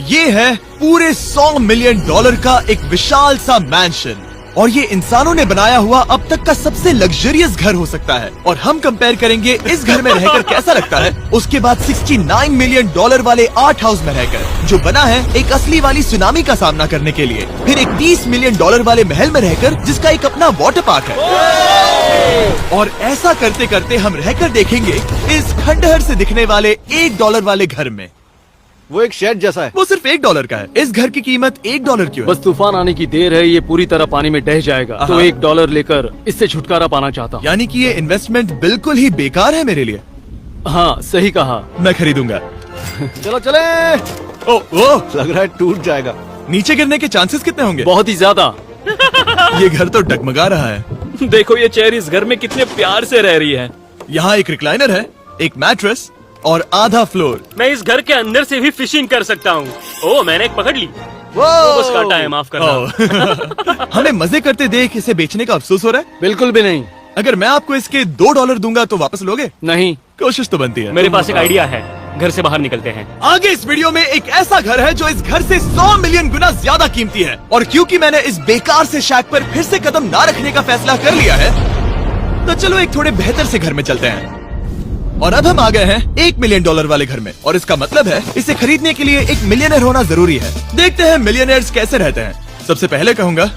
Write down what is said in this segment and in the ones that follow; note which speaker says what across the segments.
Speaker 1: ये है पूरे $100 मिलियन का एक विशाल सा मैंशन, और ये इंसानों ने बनाया हुआ अब तक का सबसे लग्जरियस घर हो सकता है। और हम कंपेयर करेंगे इस घर में रहकर कैसा लगता है उसके बाद $69 मिलियन वाले आर्ट हाउस में रहकर, जो बना है एक असली वाली सुनामी का सामना करने के लिए। फिर एक $30 मिलियन वाले महल में रहकर जिसका एक अपना वाटर पार्क है। और ऐसा करते करते हम रहकर देखेंगे इस खंडहर से दिखने वाले $1 वाले घर में।
Speaker 2: वो एक शेड जैसा है।
Speaker 1: वो सिर्फ $1 का है। इस घर की कीमत $1 क्यों है?
Speaker 3: बस तूफान आने की देर है, ये पूरी तरह पानी में ढह जाएगा, तो $1 लेकर इससे छुटकारा पाना चाहता हूँ।
Speaker 1: यानी कि ये इन्वेस्टमेंट बिल्कुल ही बेकार है मेरे लिए।
Speaker 3: हाँ सही कहा।
Speaker 1: मैं खरीदूंगा।
Speaker 2: चलो चले।
Speaker 1: ओ,
Speaker 2: लग रहा है टूट जाएगा।
Speaker 1: नीचे गिरने के चांसेस कितने होंगे?
Speaker 3: बहुत ही ज्यादा।
Speaker 1: ये घर तो डगमगा रहा है।
Speaker 4: देखो ये चेयर इस घर में कितने प्यार से रह रही है।
Speaker 1: यहाँ एक रिक्लाइनर है, एक मैट्रेस और आधा फ्लोर।
Speaker 4: मैं इस घर के अंदर से भी फिशिंग कर सकता हूँ। ओह मैंने एक पकड़ ली।
Speaker 2: वो
Speaker 4: बस काटा है, माफ करना।
Speaker 1: हमें मजे करते देख इसे बेचने का अफसोस हो रहा है?
Speaker 3: बिल्कुल भी नहीं।
Speaker 1: अगर मैं आपको इसके $2 दूंगा तो वापस लोगे?
Speaker 3: नहीं।
Speaker 1: कोशिश तो बनती है।
Speaker 4: मेरे पास एक आइडिया है, घर से बाहर निकलते हैं।
Speaker 1: आगे इस वीडियो में एक ऐसा घर है जो इस घर से 100 मिलियन गुना ज्यादा कीमती है, और क्योंकि मैंने इस बेकार से शैक पर फिर से कदम ना रखने का फैसला कर लिया है, तो चलो एक थोड़े बेहतर से घर में चलते हैं। और अब हम आ गए हैं $1 मिलियन वाले घर में, और इसका मतलब है इसे खरीदने के लिए एक मिलियनर होना जरूरी है। देखते हैं मिलियनर्स कैसे रहते हैं। सबसे पहले कहूंगा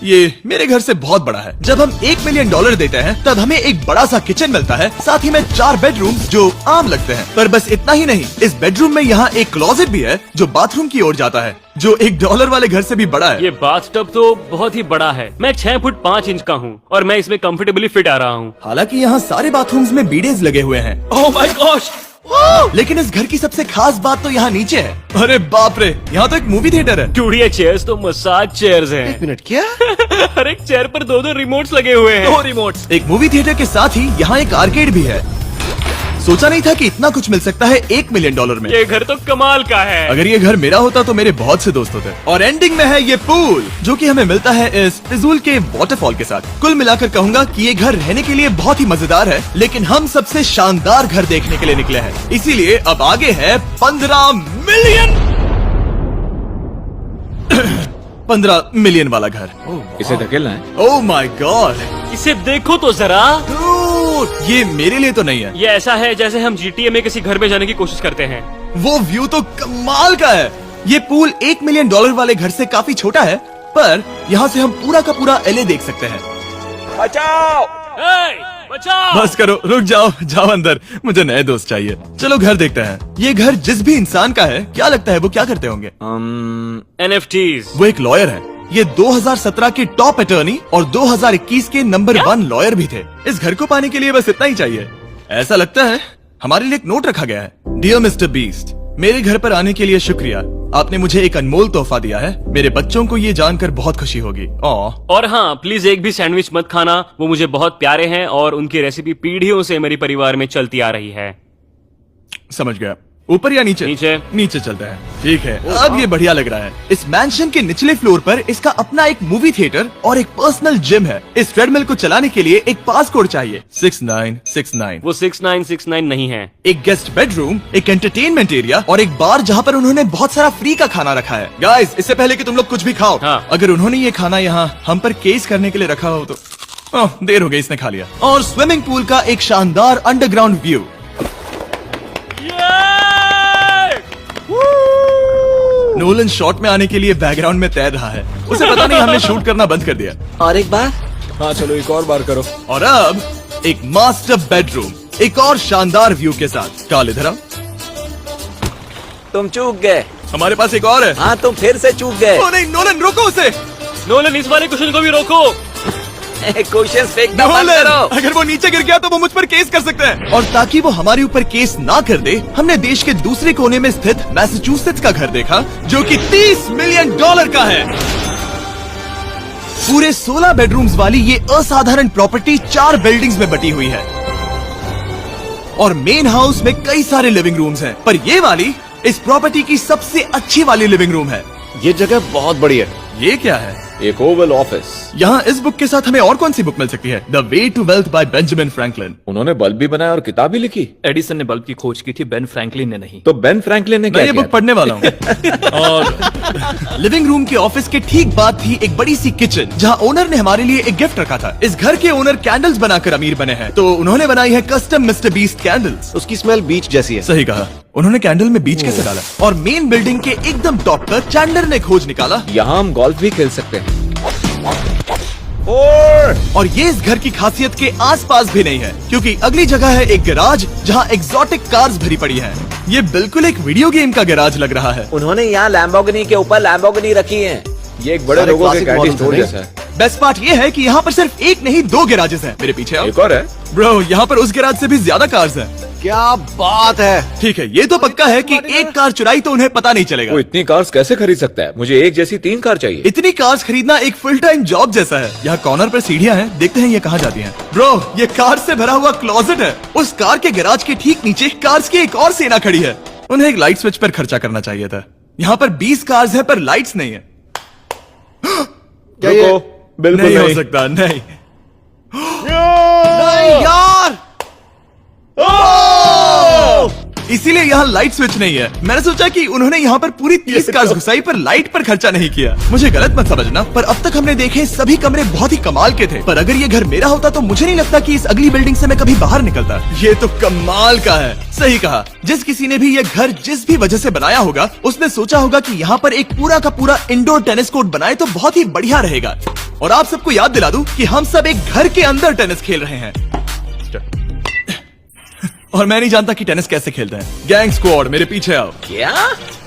Speaker 1: ये मेरे घर से बहुत बड़ा है। जब हम $1 मिलियन देते हैं तब हमें एक बड़ा सा किचन मिलता है, साथ ही में 4 बेडरूम जो आम लगते हैं। पर बस इतना ही नहीं, इस बेडरूम में यहाँ एक क्लोजेट भी है जो बाथरूम की ओर जाता है, जो $1 वाले घर से भी बड़ा है।
Speaker 4: ये बाथटब तो बहुत ही बड़ा है। मैं 6 फुट 5 इंच का हूँ और मैं इसमें कंफर्टेबली फिट आ रहा हूँ।
Speaker 1: हालांकि यहाँ सारे बाथरूम्स में बीडेज लगे हुए हैं।
Speaker 4: Oh my gosh!
Speaker 1: लेकिन इस घर की सबसे खास बात तो यहाँ नीचे है। अरे बाप रे, यहाँ तो एक मूवी थिएटर है।
Speaker 4: चूड़िया चेयर्स तो मसाज चेयर्स हैं।
Speaker 2: मिनट क्या?
Speaker 4: हर एक चेयर पर 2 रिमोट्स लगे हुए हैं।
Speaker 1: 2 रिमोट्स। एक मूवी थिएटर के साथ ही यहाँ एक आर्केड भी है। सोचा नहीं था कि इतना कुछ मिल सकता है $1 मिलियन में।
Speaker 4: ये घर तो कमाल का है।
Speaker 1: अगर ये घर मेरा होता तो मेरे बहुत से दोस्त होते। और एंडिंग में है ये पूल, जो कि हमें मिलता है इस फिजूल के वाटरफॉल के साथ। कुल मिलाकर कहूंगा कि ये घर रहने के लिए बहुत ही मजेदार है, लेकिन हम सबसे शानदार घर देखने के लिए निकले हैं, इसीलिए अब आगे है 15 मिलियन वाला घर।
Speaker 3: इसे धकेलना है।
Speaker 1: ओह माय गॉड,
Speaker 4: इसे देखो तो जरा।
Speaker 1: ये मेरे लिए तो नहीं है।
Speaker 4: ये ऐसा है जैसे हम GTA में किसी घर में जाने की कोशिश करते हैं।
Speaker 1: वो व्यू तो कमाल का है। ये पूल $1 मिलियन वाले घर से काफी छोटा है, पर यहाँ से हम पूरा का पूरा LA देख सकते हैं।
Speaker 2: बचाओ!
Speaker 4: बचाओ!
Speaker 1: बस करो, रुक जाओ, जाओ अंदर, मुझे नए दोस्त चाहिए। चलो घर देखते हैं। ये घर जिस भी इंसान का है, क्या लगता है वो क्या करते होंगे?
Speaker 4: NFTs।
Speaker 1: वो एक लॉयर है। ये 2017 के टॉप अटर्नी और 2021 के नंबर 1 लॉयर भी थे। इस घर को पाने के लिए बस इतना ही चाहिए। ऐसा लगता है हमारे लिए एक नोट रखा गया है। डियर मिस्टर बीस्ट, मेरे घर पर आने के लिए शुक्रिया। आपने मुझे एक अनमोल तोहफा दिया है। मेरे बच्चों को ये जानकर बहुत खुशी होगी।
Speaker 4: और हाँ, प्लीज एक भी सैंडविच मत खाना, वो मुझे बहुत प्यारे हैं और उनकी रेसिपी पीढ़ियों से मेरे परिवार में चलती आ रही है।
Speaker 1: समझ गया। ऊपर या नीचे?
Speaker 4: नीचे।
Speaker 1: नीचे चलते हैं। ठीक है, अब ये बढ़िया लग रहा है। इस मैंशन के निचले फ्लोर पर इसका अपना एक मूवी थिएटर और एक पर्सनल जिम है। इस ट्रेडमिल को चलाने के लिए एक पास कोड चाहिए, 6969।
Speaker 4: वो 6969 नहीं है।
Speaker 1: एक गेस्ट बेडरूम, एक एंटरटेनमेंट एरिया और एक बार जहाँ पर उन्होंने बहुत सारा फ्री का खाना रखा है। गाइस, इससे पहले कि तुम लोग कुछ भी खाओ,
Speaker 4: हाँ।
Speaker 1: अगर उन्होंने ये खाना यहाँ हम पर केस करने के लिए रखा हो तो देर हो गई, इसने खा लिया। और स्विमिंग पूल का एक शानदार अंडरग्राउंड व्यू। नोलन शॉट में आने के लिए बैकग्राउंड में तैर रहा है। उसे पता नहीं हमने शूट करना बंद कर दिया।
Speaker 2: और एक बार? हाँ चलो एक और बार करो।
Speaker 1: और अब एक मास्टर बेडरूम, एक और शानदार व्यू के साथ। काल इधर आओ।
Speaker 2: तुम चूक गए।
Speaker 1: हमारे पास एक और है।
Speaker 2: हाँ तुम फिर से चूक गए।
Speaker 1: ओ नहीं, नोलन रोको उसे।
Speaker 4: नोलन, इस वाले क्वेश्चन को भी रोको।
Speaker 2: क्वेश्चन फेंकना बंद
Speaker 1: नोलन,
Speaker 2: करो।
Speaker 1: अगर वो नीचे गिर गया तो वो मुझ पर केस कर सकते हैं। और ताकि वो हमारे ऊपर केस ना कर दे, हमने देश के दूसरे कोने में स्थित मैसाचुसेट्स का घर देखा, जो कि $30 मिलियन का है। पूरे 16 बेडरूम्स वाली ये असाधारण प्रॉपर्टी 4 बिल्डिंग्स में बटी हुई है, और मेन हाउस में कई सारे लिविंग रूम्स हैं, पर ये वाली इस प्रॉपर्टी की सबसे अच्छी वाली लिविंग रूम है।
Speaker 5: ये जगह बहुत बड़ी है।
Speaker 1: ये क्या है?
Speaker 5: एक ओवल ऑफिस।
Speaker 1: यहाँ इस बुक के साथ हमें और कौन सी बुक मिल सकती है? The way to wealth by Benjamin Franklin.
Speaker 5: उन्होंने बल्ब भी बनाया और किताब भी लिखी।
Speaker 6: एडिसन ने बल्ब की खोज की थी, बेन फ्रैंकलिन ने नहीं।
Speaker 5: तो बेन फ्रैंकलिन ने
Speaker 1: मैं
Speaker 5: क्या
Speaker 1: ये
Speaker 5: किया?
Speaker 1: बुक पढ़ने वाला हूँ। और लिविंग रूम के ऑफिस के ठीक बाद थी एक बड़ी सी किचन, जहाँ ओनर ने हमारे लिए एक गिफ्ट रखा था। इस घर के ओनर कैंडल्स बनाकर अमीर बने हैं, तो उन्होंने बनाई है कस्टम मिस्टर बीस्ट कैंडल्स।
Speaker 5: उसकी स्मेल बीच जैसी है।
Speaker 1: सही कहा। उन्होंने कैंडल में बीच कैसे डाला? और मेन बिल्डिंग के एकदम टॉप पर चैंडलर ने खोज निकाला।
Speaker 5: यहाँ हम गोल्फ भी खेल सकते हैं।
Speaker 1: और ये इस घर की खासियत के आसपास भी नहीं है, क्योंकि अगली जगह है एक गैराज जहाँ एग्जॉटिक कार्स भरी पड़ी हैं। ये बिल्कुल एक वीडियो गेम का गैराज लग रहा है।
Speaker 2: उन्होंने यहाँ लैम्बोर्गिनी के ऊपर लैम्बोर्गिनी रखी है।
Speaker 5: ये एक बड़े
Speaker 2: सारे
Speaker 5: लोगों के
Speaker 2: classic
Speaker 5: कैंडी
Speaker 2: models
Speaker 5: स्टोर
Speaker 2: हैं।
Speaker 5: जैसा है।
Speaker 1: बेस्ट पार्ट ये है कि यहाँ पर सिर्फ एक नहीं 2 गैराजेस हैं। मेरे पीछे आओ।
Speaker 5: एक और है।
Speaker 1: ब्रो, यहाँ पर उस गैराज से भी ज्यादा कार्स हैं।
Speaker 5: क्या बात है।
Speaker 1: ठीक है, ये तो पक्का है कि एक कार चुराई तो उन्हें पता नहीं चलेगा।
Speaker 5: वो इतनी कार्स कैसे खरीद सकता है? मुझे एक जैसी 3 कार चाहिए।
Speaker 1: इतनी कार्स खरीदना एक फुल टाइम जॉब जैसा है। यहाँ कॉर्नर पर सीढ़ियाँ हैं, देखते हैं ये कहाँ जाती हैं। ब्रो, ये कार से भरा हुआ क्लोजेट है। उस कार के गैराज के ठीक नीचे कार्स की एक और सेना खड़ी है। उन्हें एक लाइट स्विच पर खर्चा करना चाहिए था। यहाँ पर 20 कार्स है पर लाइट्स नहीं है।
Speaker 5: रुको, बिल्कुल
Speaker 1: नहीं हो
Speaker 5: नहीं।
Speaker 1: सकता, नहीं।
Speaker 5: यार
Speaker 1: इसीलिए यहाँ लाइट स्विच नहीं है। मैंने सोचा कि उन्होंने यहाँ पर पूरी 30 कार्स घुसाई पर लाइट पर खर्चा नहीं किया। मुझे गलत मत समझना, पर अब तक हमने देखे सभी कमरे बहुत ही कमाल के थे। पर अगर ये घर मेरा होता तो मुझे नहीं लगता कि इस अगली बिल्डिंग से मैं कभी बाहर निकलता। ये तो कमाल का है। सही कहा। जिस किसी ने भी ये घर जिस भी वजह से बनाया होगा, उसने सोचा होगा कि यहाँ पर एक पूरा का पूरा इंडोर टेनिस कोर्ट बनाए तो बहुत ही बढ़िया रहेगा। और आप सबको याद दिला दूं कि हम सब एक घर के अंदर टेनिस खेल रहे हैं। और मैं नहीं जानता कि टेनिस कैसे खेलते हैं। गैंग स्क्वाड, मेरे पीछे आओ।
Speaker 2: क्या?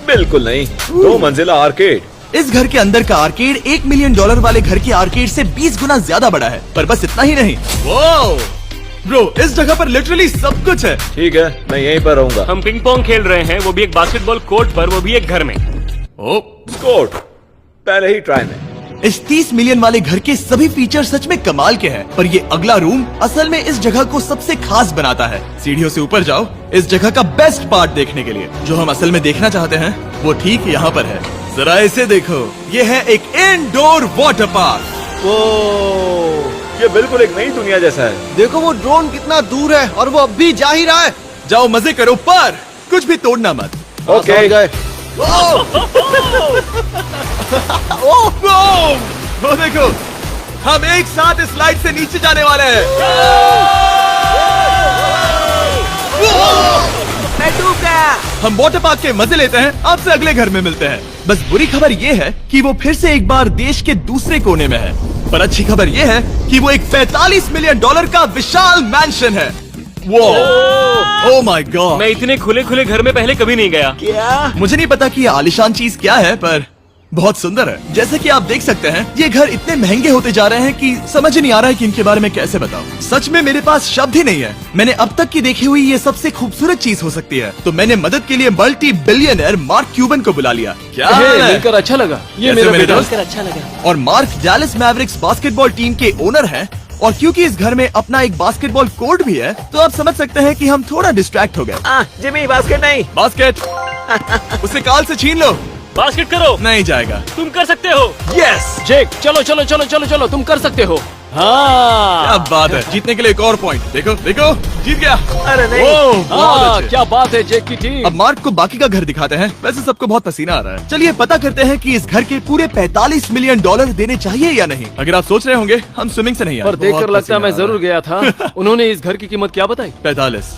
Speaker 5: बिल्कुल नहीं। 2 मंजिला आर्केड।
Speaker 1: इस घर के अंदर का आर्केड $1 मिलियन वाले घर के आर्केड से 20 गुना ज्यादा बड़ा है। पर बस इतना ही नहीं। वो ब्रो, इस जगह पर लिटरली सब कुछ है।
Speaker 5: ठीक है, मैं यहीं पर रहूंगा।
Speaker 4: हम पिंग पोंग खेल रहे हैं, वो भी एक बास्केटबॉल कोर्ट पर, वो भी एक घर में।
Speaker 1: ओ,
Speaker 5: स्कोर पहले ही ट्राई में।
Speaker 1: इस 30 मिलियन वाले घर के सभी फीचर सच में कमाल के हैं, पर ये अगला रूम असल में इस जगह को सबसे खास बनाता है। सीढ़ियों से ऊपर जाओ इस जगह का बेस्ट पार्ट देखने के लिए। जो हम असल में देखना चाहते हैं वो ठीक यहाँ पर है। जरा इसे देखो, ये है एक इंडोर वाटर पार्क।
Speaker 5: ये बिल्कुल एक नई दुनिया जैसा है।
Speaker 2: देखो वो ड्रोन कितना दूर है और वो अब भी जा ही रहा है।
Speaker 1: जाओ मजे करो, पर कुछ भी तोड़ना मत।
Speaker 5: ओके।
Speaker 1: वो देखो, हम एक साथ इस लाइट से नीचे जाने वाले हैं।
Speaker 2: मैं डूब गया।
Speaker 1: हम वाटर पार्क के मजे लेते हैं। आपसे अगले घर में मिलते हैं। बस बुरी खबर ये है कि वो फिर से एक बार देश के दूसरे कोने में है। पर अच्छी खबर ये है कि वो एक $45 मिलियन का विशाल मैंशन है। वो ओह माय गॉड।
Speaker 4: मैं इतने खुले खुले घर में पहले कभी नहीं गया।
Speaker 2: क्या?
Speaker 1: मुझे नहीं पता कि ये आलिशान चीज क्या है, पर बहुत सुंदर है। जैसे कि आप देख सकते हैं, ये घर इतने महंगे होते जा रहे हैं कि समझ ही नहीं आ रहा है कि इनके बारे में कैसे बताऊं। सच में मेरे पास शब्द ही नहीं है। मैंने अब तक की देखी हुई ये सबसे खूबसूरत चीज हो सकती है। तो मैंने मदद के लिए मल्टी बिलियनर मार्क क्यूबन को बुला लिया। क्या हाल है?
Speaker 3: मिलकर अच्छा लगा। ये
Speaker 1: कैसे
Speaker 3: मेरा
Speaker 1: मेरे
Speaker 3: बेटा।
Speaker 1: दोस्त?
Speaker 2: अच्छा लगा।
Speaker 1: और mark Dallas Mavericks basketball team के ओनर हैं। और क्योंकि इस घर में अपना एक बास्केटबॉल कोर्ट भी है, तो आप समझ सकते हैं कि हम थोड़ा डिस्ट्रैक्ट हो गए।
Speaker 2: जिमी बास्केट नहीं।
Speaker 1: बास्केट उसे काल से छीन लो।
Speaker 4: बास्केट करो,
Speaker 1: नहीं जाएगा।
Speaker 4: तुम कर सकते हो।
Speaker 1: यस,
Speaker 3: जेक, चलो चलो चलो चलो चलो, तुम कर सकते हो।
Speaker 1: क्या
Speaker 3: हाँ
Speaker 1: बात है। जीतने के लिए एक और पॉइंट। देखो देखो, जीत गया।
Speaker 2: अरे नहीं।
Speaker 1: ओह, बहुत
Speaker 3: हाँ,
Speaker 1: अच्छे।
Speaker 3: क्या बात है जेक की टीम।
Speaker 1: अब मार्क को बाकी का घर दिखाते हैं। वैसे सबको बहुत पसीना आ रहा है। चलिए पता करते हैं कि इस घर के पूरे $45 मिलियन देने चाहिए या नहीं। अगर आप सोच रहे होंगे हम स्विमिंग से नहीं आए,
Speaker 3: पर देखकर
Speaker 1: बहुत
Speaker 3: लगता मैं
Speaker 1: पसीना आ
Speaker 3: जरूर गया था। उन्होंने इस घर की कीमत क्या बताई?
Speaker 1: 45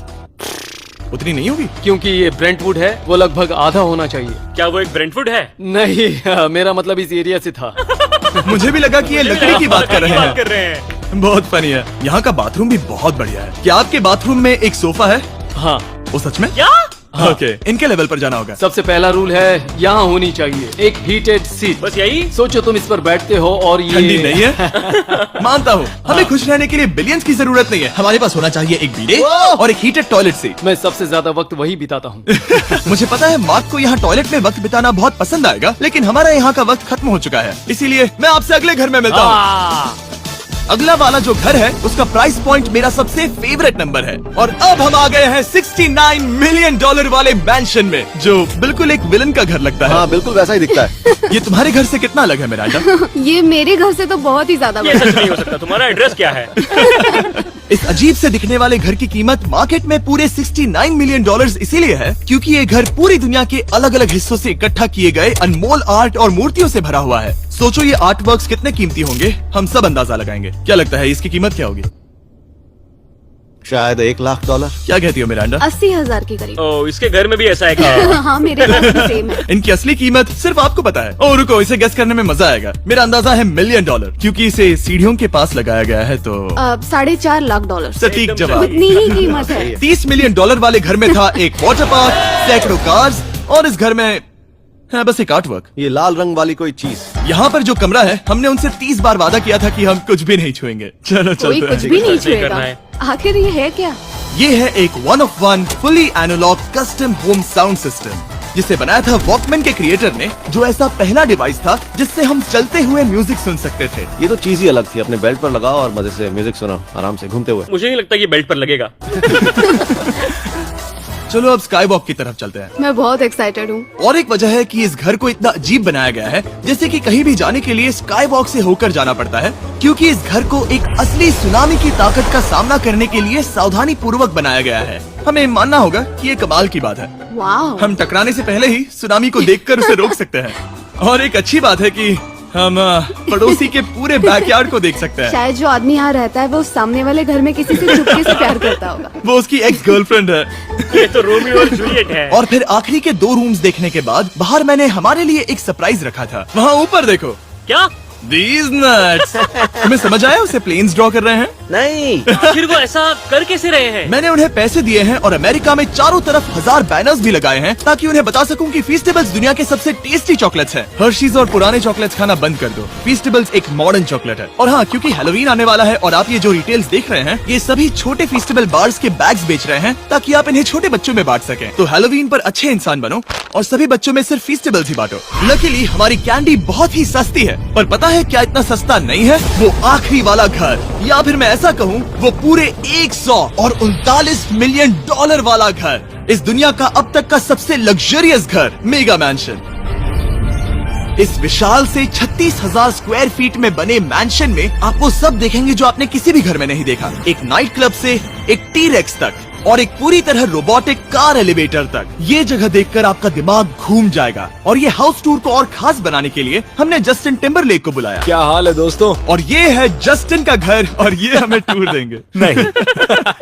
Speaker 1: उतनी नहीं होगी।
Speaker 3: क्योंकि ये ब्रेंटवुड है, वो लगभग आधा होना चाहिए।
Speaker 4: क्या वो एक ब्रेंटफुड है?
Speaker 3: नहीं, मेरा मतलब इस एरिया से था।
Speaker 1: मुझे भी लगा कि ये लकड़ी की बात कर रहे
Speaker 4: कर
Speaker 1: हैं।
Speaker 4: रहे हैं।
Speaker 1: बहुत फनी है। यहाँ का बाथरूम भी बहुत बढ़िया है। क्या आपके बाथरूम में एक सोफा है?
Speaker 3: हाँ,
Speaker 1: वो सच में?
Speaker 4: क्या?
Speaker 1: ओके, इनके लेवल पर जाना होगा।
Speaker 3: सबसे पहला रूल है यहाँ होनी चाहिए एक हीटेड सीट।
Speaker 4: बस यही?
Speaker 3: सोचो तुम इस पर बैठते हो और ये
Speaker 1: ठंडी नहीं है। मानता हूँ, हमें खुश रहने के लिए बिलियंस की जरूरत नहीं है। हमारे पास होना चाहिए एक बीडे और एक हीटेड टॉयलेट सीट।
Speaker 3: मैं सबसे ज्यादा वक्त वही बिताता हूँ।
Speaker 1: मुझे पता है मार्क को यहाँ टॉयलेट में वक्त बिताना बहुत पसंद आएगा, लेकिन हमारा यहाँ का वक्त खत्म हो चुका है। इसीलिए मैं आपसे अगले घर में मिलता हूँ। अगला वाला जो घर है उसका प्राइस पॉइंट मेरा सबसे फेवरेट नंबर है। और अब हम आ गए हैं $69 मिलियन वाले मैंशन में, जो बिल्कुल एक विलन का घर लगता है।
Speaker 5: हाँ बिल्कुल वैसा ही दिखता है।
Speaker 1: ये तुम्हारे घर से कितना अलग है मिरांडा?
Speaker 7: ये मेरे घर से तो बहुत ही ज्यादा
Speaker 4: ये
Speaker 7: बड़ा
Speaker 4: सच नहीं हो सकता। तुम्हारा एड्रेस क्या है?
Speaker 1: इस अजीब से दिखने वाले घर की कीमत मार्केट में पूरे $69 मिलियन इसीलिए है क्योंकि ये घर पूरी दुनिया के अलग अलग हिस्सों से इकट्ठा किए गए अनमोल आर्ट और मूर्तियों से भरा हुआ है। सोचो ये आर्ट वर्क्स कितने कीमती होंगे, हम सब अंदाजा लगाएंगे। क्या लगता है इसकी कीमत क्या होगी?
Speaker 5: शायद $1 लाख।
Speaker 1: क्या कहती हो मिरांडा?
Speaker 7: 80,000 के करीब।
Speaker 4: ओ, इसके घर में भी ऐसा है क्या?
Speaker 7: हाँ, मेरे घर भी सेम है।
Speaker 1: इनकी असली कीमत सिर्फ आपको पता है। ओ रुको, इसे गेस करने में मजा आएगा। मेरा अंदाजा है $1 मिलियन क्योंकि इसे सीढ़ियों के पास लगाया गया है। तो
Speaker 7: $4.5 लाख।
Speaker 1: सटीक
Speaker 4: एकदम
Speaker 1: जवाब।
Speaker 7: उतनी ही कीमत है।
Speaker 1: $30 मिलियन वाले घर में था एक वाटर पार्क, सैकड़ों कार्स और इस घर में है बस एक आर्टवर्क।
Speaker 5: ये लाल रंग वाली कोई चीज।
Speaker 1: यहाँ पर जो कमरा है, हमने उनसे 30 बार वादा किया था कि हम कुछ भी नहीं छुएंगे। चलो
Speaker 7: कोई
Speaker 1: चलते
Speaker 7: कुछ
Speaker 1: हैं।
Speaker 7: भी नहीं
Speaker 4: सही करना
Speaker 7: छुएगा।
Speaker 4: है।
Speaker 7: आखिर ये है क्या?
Speaker 1: ये है एक 1 of 1 fully analogue custom home sound system जिसे बनाया था वॉकमैन के क्रिएटर ने, जो ऐसा पहला डिवाइस था जिससे हम चलते हुए म्यूजिक सुन सकते थे।
Speaker 5: ये तो चीज ही अलग थी। अपने बेल्ट पर लगाओ और मजे से म्यूजिक सुनो आराम से घूमते हुए।
Speaker 4: मुझे नहीं लगता ये बेल्ट पर लगेगा।
Speaker 1: चलो अब स्काई वॉक की तरफ चलते हैं।
Speaker 7: मैं बहुत एक्साइटेड हूँ।
Speaker 1: और एक वजह है कि इस घर को इतना अजीब बनाया गया है जैसे कि कहीं भी जाने के लिए स्काई वॉक से होकर जाना पड़ता है, क्योंकि इस घर को एक असली सुनामी की ताकत का सामना करने के लिए सावधानी पूर्वक बनाया गया है। हमें मानना होगा कि ये कमाल की बात है।
Speaker 7: वाह।
Speaker 1: हम टकराने से पहले ही सुनामी को देखकर उसे रोक सकते हैं। और एक अच्छी बात है कि हम पड़ोसी के पूरे बैकयार्ड को देख सकते हैं।
Speaker 7: शायद जो आदमी यहाँ रहता है वो सामने वाले घर में किसी से चुपके से प्यार करता होगा।
Speaker 1: वो उसकी एक्स गर्लफ्रेंड है।
Speaker 4: ये तो रोमियो और जूलियट है।
Speaker 1: और फिर आखिरी के 2 रूम्स देखने के बाद बाहर मैंने हमारे लिए एक सरप्राइज रखा था। वहाँ ऊपर देखो।
Speaker 4: क्या?
Speaker 1: These nuts! तुम्हें समझ आया उसे प्लेन्स ड्रॉ कर रहे हैं?
Speaker 2: नहीं।
Speaker 4: फिर वो ऐसा कर कैसे रहे हैं?
Speaker 1: मैंने उन्हें पैसे दिए हैं और अमेरिका में चारों तरफ 1000 बैनर्स भी लगाए हैं ताकि उन्हें बता सकूं कि फीस्टेबल्स दुनिया के सबसे टेस्टी चॉकलेट्स हैं। हर्शीज और पुराने चॉकलेट्स खाना बंद कर दो। फीस्टेबल्स एक मॉडर्न चॉकलेट है। और हाँ, क्योंकि हैलोवीन आने वाला है और आप ये जो रिटेल्स देख रहे हैं, ये सभी छोटे फीस्टेबल बार्स के बैग्स बेच रहे हैं ताकि आप इन्हें छोटे बच्चों में बांट सकें। तो हैलोवीन पर अच्छे इंसान बनो और सभी बच्चों में सिर्फ फीस्टेबल्स ही बांटो। लकीली हमारी कैंडी बहुत ही सस्ती है, पर पता है क्या इतना सस्ता नहीं है? वो आखिरी वाला घर, या फिर मैं ऐसा कहूँ वो पूरे 139 मिलियन वाला घर। इस दुनिया का अब तक का सबसे लग्जरियस घर, मेगा मैंशन। इस विशाल से 36,000 स्क्वायर फीट में बने मैंशन में आप वो सब देखेंगे जो आपने किसी भी घर में नहीं देखा। एक नाइट क्लब से एक टी-रेक्स तक और एक पूरी तरह रोबोटिक कार एलिवेटर तक। ये जगह देखकर आपका दिमाग घूम जाएगा। और ये हाउस टूर को और खास बनाने के लिए हमने जस्टिन टिम्बरलेक को बुलाया।
Speaker 5: क्या हाल है दोस्तों?
Speaker 1: और ये है जस्टिन का घर और ये हमें टूर देंगे।
Speaker 5: नहीं।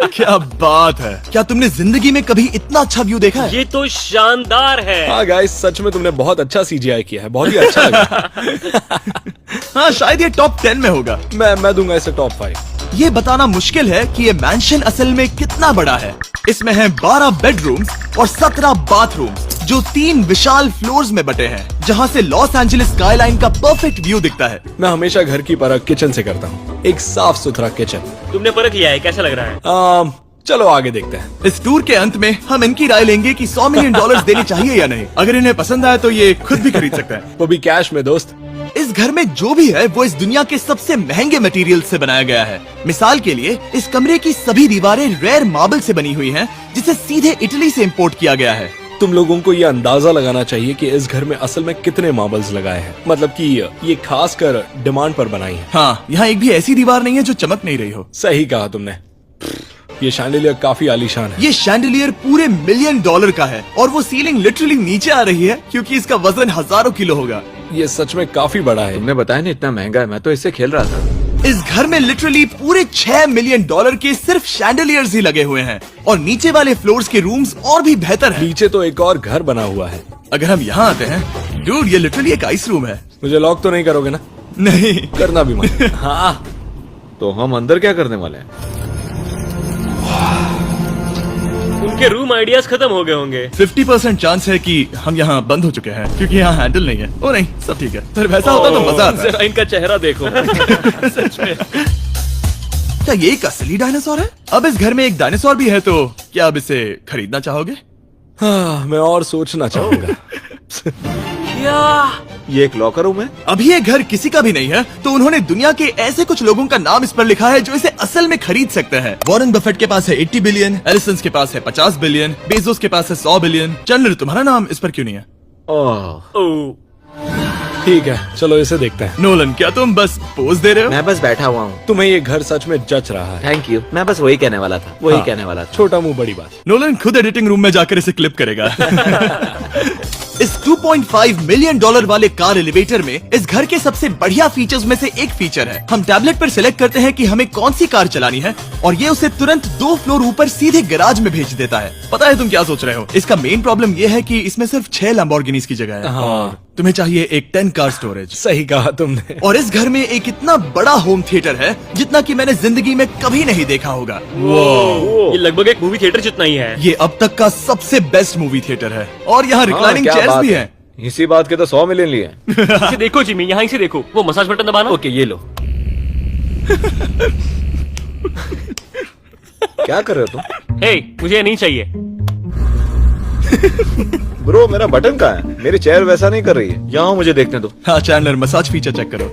Speaker 1: क्या बात है! क्या तुमने जिंदगी में कभी इतना अच्छा व्यू देखा है?
Speaker 4: ये तो शानदार है।
Speaker 6: हाँ गाइस, सच में तुमने बहुत अच्छा CGI किया है। बहुत ही अच्छा लगा।
Speaker 1: हाँ, शायद ये टॉप 10 में होगा।
Speaker 6: मैं दूंगा इसे टॉप 5।
Speaker 1: ये बताना मुश्किल है कि ये मैंशन असल में कितना बड़ा है। इसमें है 12 बेडरूम्स और 17 बाथरूम्स जो 3 विशाल फ्लोर्स में बटे हैं, जहाँ से लॉस एंजलिस स्काईलाइन का परफेक्ट व्यू दिखता है।
Speaker 6: मैं हमेशा घर की परख किचन से करता हूँ। एक साफ सुथरा किचन।
Speaker 4: तुमने परख लिया है, कैसा लग रहा है?
Speaker 6: चलो आगे देखते हैं।
Speaker 1: इस टूर के अंत में हम इनकी राय लेंगे कि $100 मिलियन देने चाहिए या नहीं। अगर इन्हें पसंद आए तो ये खुद भी खरीद सकते हैं।
Speaker 6: वो भी कैश में दोस्त।
Speaker 1: इस घर में जो भी है वो इस दुनिया के सबसे महंगे मटेरियल से बनाया गया है। मिसाल के लिए इस कमरे की सभी दीवारें रेयर मार्बल से बनी हुई हैं, जिसे सीधे इटली से इंपोर्ट किया गया है।
Speaker 6: तुम लोगों को ये अंदाजा लगाना चाहिए कि इस घर में असल में कितने मार्बल्स लगाए हैं। मतलब कि ये खास कर डिमांड पर बनाई है।
Speaker 1: हाँ, यहाँ एक भी ऐसी दीवार नहीं है जो चमक नहीं रही हो।
Speaker 6: सही कहा तुमने। ये शैंडिलियर काफी आलीशान है।
Speaker 1: ये शैंडिलियर पूरे $1 मिलियन का है और वो सीलिंग लिटरली नीचे आ रही है क्योंकि इसका वजन हजारों किलो होगा।
Speaker 6: ये सच में काफी बड़ा है।
Speaker 5: तुमने बताया ना इतना महंगा है, मैं तो इससे खेल रहा था।
Speaker 1: इस घर में लिटरली पूरे $6 मिलियन के सिर्फ शैंडिलियर्स ही लगे हुए हैं और नीचे वाले फ्लोर्स के रूम्स और भी बेहतर हैं।
Speaker 6: नीचे तो एक और घर बना हुआ है।
Speaker 1: अगर हम यहाँ आते हैं, डूड, ये लिटरली एक आइस रूम है।
Speaker 6: मुझे लॉक तो नहीं करोगे ना?
Speaker 1: नहीं
Speaker 6: करना भी मत। हाँ,
Speaker 5: तो हम अंदर क्या करने वाले हैं?
Speaker 4: उनके रूम आइडियाज खत्म हो गए होंगे।
Speaker 1: 50% चांस है कि हम यहाँ बंद हो चुके हैं क्योंकि यहाँ हैंडल नहीं है। ओ नहीं, सब ठीक है। पर वैसा होता तो मजा आता।
Speaker 6: जरा इनका चेहरा देखो।
Speaker 1: सच में। क्या ये एक असली डायनासोर है? अब इस घर में एक डायनासोर भी है, तो क्या अब इसे खरीदना चाहोगे?
Speaker 6: हाँ, मैं और सोचना चाहूंगा।
Speaker 4: या
Speaker 5: ये एक लॉकर रूम है?
Speaker 1: अभी ये घर किसी का भी नहीं है, तो उन्होंने दुनिया के ऐसे कुछ लोगों का नाम इस पर लिखा है जो इसे असल में खरीद सकते हैं। वॉरेन बफेट के पास है 80 बिलियन, एलिसन के पास है 50 बिलियन, बेजोस के पास है 100 बिलियन। चंद्र, तुम्हारा नाम इस पर क्यों नहीं है?
Speaker 5: ओह,
Speaker 6: ठीक है, चलो इसे देखते हैं।
Speaker 1: नोलन, क्या तुम बस पोज दे रहे हो?
Speaker 2: मैं बस बैठा हुआ हूँ।
Speaker 6: तुम्हें ये घर सच में जच रहा है।
Speaker 2: Thank you. मैं बस वही कहने वाला था, वही
Speaker 6: हाँ,
Speaker 2: कहने वाला था।
Speaker 6: छोटा मुंह बड़ी बात।
Speaker 1: नोलन खुद एडिटिंग रूम में जाकर इसे क्लिप करेगा। इस $2.5 मिलियन वाले कार एलिवेटर में इस घर के सबसे बढ़िया फीचर्स में से एक फीचर है। हम टैबलेट पर सिलेक्ट करते हैं कि हमें कौन सी कार चलानी है और ये उसे तुरंत 2 फ्लोर ऊपर सीधे गैराज में भेज देता है। पता है तुम क्या सोच रहे हो? इसका मेन प्रॉब्लम ये है कि इसमें सिर्फ 6 लैम्बोर्गिनीज की जगह है।
Speaker 6: हाँ,
Speaker 1: तुम्हें चाहिए एक 10 कार स्टोरेज।
Speaker 6: सही कहा तुमने।
Speaker 1: और इस घर में एक इतना बड़ा होम थिएटर है जितना कि मैंने जिंदगी में कभी नहीं देखा होगा।
Speaker 4: ये लगभग एक मूवी थिएटर जितना ही है।
Speaker 1: ये अब तक का सबसे बेस्ट मूवी थिएटर है और यहाँ रिक्लाइनिंग
Speaker 5: क्या
Speaker 1: चेयर्स
Speaker 5: बात
Speaker 1: भी
Speaker 5: है।
Speaker 1: हैं।
Speaker 5: इसी बात के तो 100 मिलियन लिए।
Speaker 4: इसे देखो जिमी, यहाँ इसे देखो, वो मसाज बटन दबाना।
Speaker 3: ओके, ये लो।
Speaker 5: क्या कर रहे हो तुम?
Speaker 4: हे, मुझे ये नहीं चाहिए।
Speaker 5: ब्रो, मेरा बटन कहाँ है? मेरी चेयर वैसा नहीं कर रही है। यहाँ मुझे देखने दो।
Speaker 1: हाँ चैंडलर, मसाज फीचर चेक करो।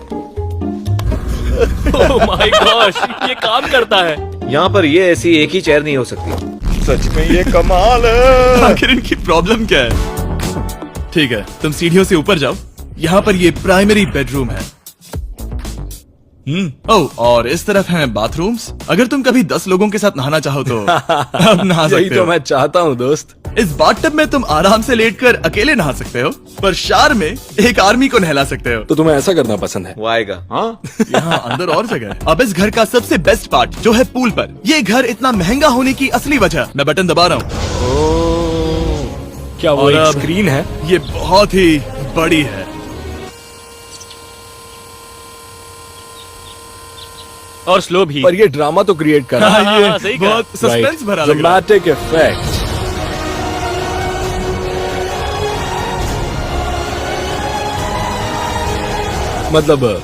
Speaker 4: ओह माय गॉश, ये काम करता है।
Speaker 5: यहाँ पर ये ऐसी एक ही चेयर नहीं हो सकती। सच में ये कमाल है।
Speaker 1: आखिर इनकी प्रॉब्लम क्या है? ठीक है, तुम सीढ़ियों से ऊपर जाओ। यहाँ पर ये प्राइमरी बेडरूम है। ओह, और इस तरफ हैं बाथरूम्स। अगर तुम कभी 10 लोगों के साथ नहाना चाहो तो अब नहा
Speaker 6: यही
Speaker 1: सकते
Speaker 6: तो
Speaker 1: हो।
Speaker 6: मैं चाहता हूँ दोस्त।
Speaker 1: इस बाथटब में तुम आराम से लेटकर अकेले नहा सकते हो, पर शार में एक आर्मी को नहला सकते हो।
Speaker 6: तो तुम्हें ऐसा करना पसंद है?
Speaker 5: वो आएगा। हाँ,
Speaker 1: यहाँ अंदर और जगह है। अब इस घर का सबसे बेस्ट पार्ट जो है पूल पर। ये घर इतना महंगा होने की असली वजह, मैं बटन दबा रहा हूँ।
Speaker 6: क्या वो
Speaker 1: और
Speaker 6: एक
Speaker 1: अब-
Speaker 6: स्क्रीन है?
Speaker 1: ये बहुत ही बड़ी है।
Speaker 4: और स्लो भी।
Speaker 6: पर ये ड्रामा तो क्रिएट कर रहा है।
Speaker 4: हाँ,
Speaker 1: ये
Speaker 4: सही कहा।
Speaker 1: बहुत सस्पेंस भरा लग रहा है।
Speaker 6: Dramatic effect. मतलब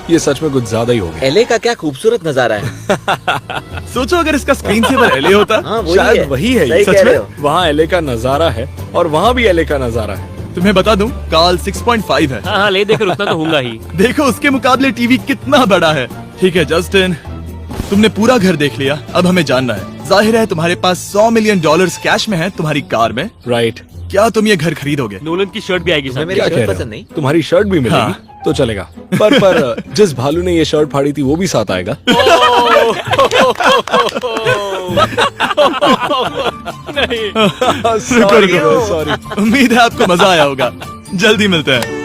Speaker 6: ये सच में कुछ ज्यादा ही हो गया।
Speaker 2: एले का क्या खूबसूरत नजारा है।
Speaker 1: सोचो अगर इसका स्क्रीन सेवर एलए होता।
Speaker 2: हाँ, वही
Speaker 6: शायद
Speaker 2: है।
Speaker 6: वही है ये।
Speaker 2: सही
Speaker 1: सच
Speaker 2: कह
Speaker 1: में?
Speaker 2: रहे हो।
Speaker 6: वहाँ एले का नजारा है और वहाँ भी एले का नजारा है।
Speaker 1: तुम्हें बता दूं, काल 6.5 है।
Speaker 4: हाँ हाँ, ले देकर उतना तो होगा ही।
Speaker 1: देखो उसके मुकाबले टीवी कितना बड़ा है। ठीक है जस्टिन, तुमने पूरा घर देख लिया, अब हमें जानना है। जाहिर है तुम्हारे पास $100 मिलियन कैश में है तुम्हारी कार में।
Speaker 6: राइट।
Speaker 1: क्या तुम ये घर खरीदोगे?
Speaker 4: नोलन की शर्ट भी आएगी
Speaker 2: तुम्हें
Speaker 4: साथ।
Speaker 2: मेरी
Speaker 6: क्या
Speaker 2: शर्ट
Speaker 6: कह रहे
Speaker 2: पसंद
Speaker 6: हो?
Speaker 2: नहीं?
Speaker 6: तुम्हारी शर्ट भी मिलेगी
Speaker 1: हाँ।
Speaker 6: तो चलेगा। पर जिस भालू ने ये शर्ट फाड़ी थी वो भी साथ आएगा।
Speaker 4: नहीं।
Speaker 6: सॉरी।
Speaker 1: उम्मीद है आपको मजा आया होगा। जल्दी मिलते हैं।